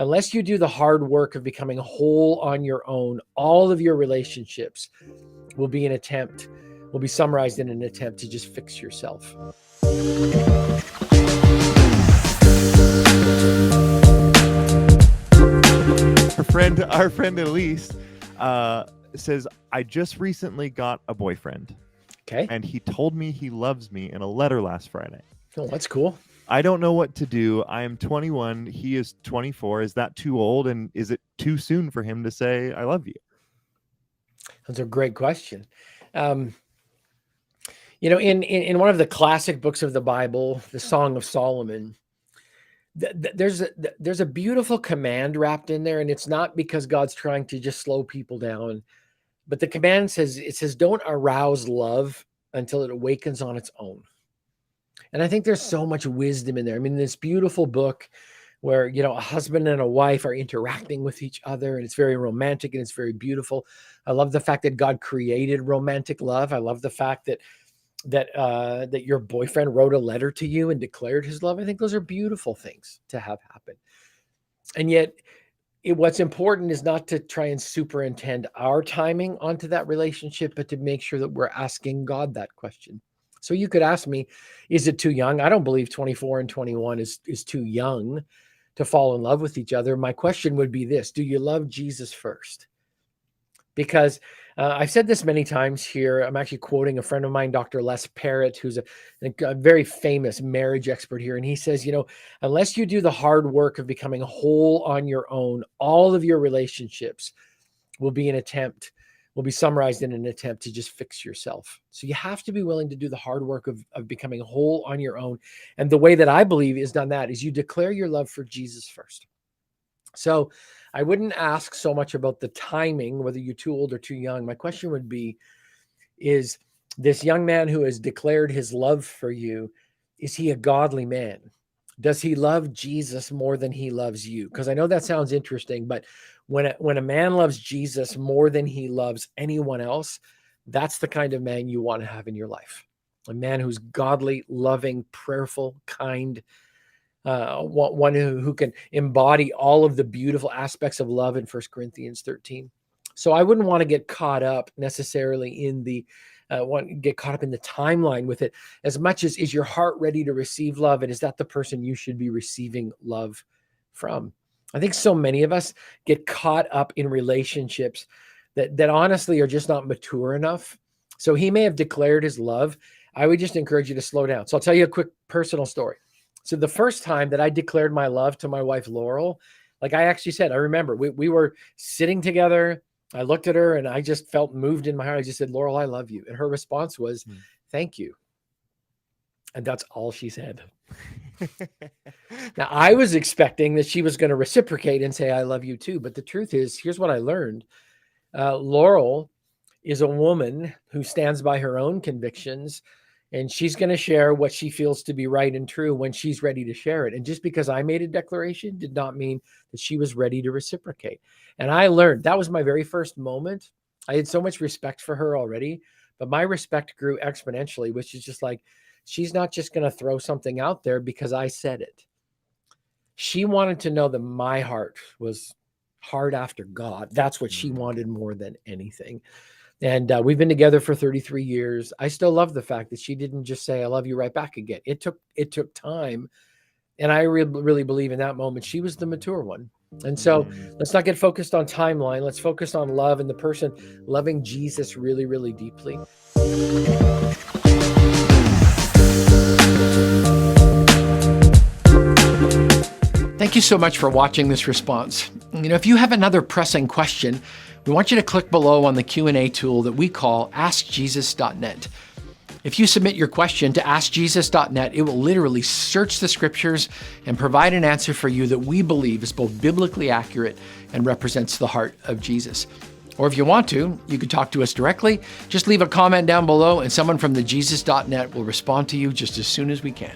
Unless you do the hard work of becoming whole on your own, all of your relationships will be summarized in an attempt to just fix yourself. Our friend Elise says, I just recently got a boyfriend. Okay. And he told me he loves me in a letter last Friday. Oh, that's cool. I don't know what to do. I am 21. He is 24. Is that too old? And is it too soon for him to say, I love you? That's a great question. In one of the classic books of the Bible, the Song of Solomon, there's a beautiful command wrapped in there. And it's not because God's trying to just slow people down, but the command says, don't arouse love until it awakens on its own. And I think there's so much wisdom in there. I mean, this beautiful book where, a husband and a wife are interacting with each other, and it's very romantic and it's very beautiful. I love the fact that God created romantic love. I love the fact that your boyfriend wrote a letter to you and declared his love. I think those are beautiful things to have happen. And yet what's important is not to try and superintend our timing onto that relationship, but to make sure that we're asking God that question. So you could ask me, is it too young? I don't believe 24 and 21 is too young to fall in love with each other. My question would be this: do you love Jesus first? Because I've said this many times here. I'm actually quoting a friend of mine, Dr. Les Parrott, who's a very famous marriage expert here. And he says, unless you do the hard work of becoming whole on your own, all of your relationships will be summarized in an attempt to just fix yourself. So you have to be willing to do the hard work of becoming whole on your own. And the way that I believe is done that is you declare your love for Jesus first. So I wouldn't ask so much about the timing, whether you're too old or too young. My question would be, is this young man who has declared his love for you, is he a godly man? Does he love Jesus more than he loves you? Because I know that sounds interesting, but when a man loves Jesus more than he loves anyone else, that's the kind of man you want to have in your life. A man who's godly, loving, prayerful, kind, one who can embody all of the beautiful aspects of love in 1 Corinthians 13. So I wouldn't want to get caught up necessarily in the timeline with it, as much as, is your heart ready to receive love? And is that the person you should be receiving love from? I think so many of us get caught up in relationships that honestly are just not mature enough. So he may have declared his love. I would just encourage you to slow down. So I'll tell you a quick personal story. So the first time that I declared my love to my wife, Laurel, like I actually said, I remember we were sitting together. I looked at her and I just felt moved in my heart. I just said, Laurel, I love you. And her response was, thank you. And that's all she said. Now, I was expecting that she was going to reciprocate and say, I love you too. But the truth is, here's what I learned. Laurel is a woman who stands by her own convictions, and she's going to share what she feels to be right and true when she's ready to share it. And just because I made a declaration did not mean that she was ready to reciprocate. And I learned that was my very first moment. I had so much respect for her already, but my respect grew exponentially, which is just like, she's not just going to throw something out there because I said it. She wanted to know that my heart was hard after God. That's what she wanted more than anything. And we've been together for 33 years. I still love the fact that she didn't just say, I love you right back again. It took time. And I really believe in that moment, she was the mature one. And so let's not get focused on timeline. Let's focus on love and the person loving Jesus really, really deeply. Thank you so much for watching this response. If you have another pressing question, we want you to click below on the Q&A tool that we call AskJesus.net. If you submit your question to AskJesus.net, it will literally search the scriptures and provide an answer for you that we believe is both biblically accurate and represents the heart of Jesus. Or if you want to, you can talk to us directly. Just leave a comment down below and someone from the Jesus.net will respond to you just as soon as we can.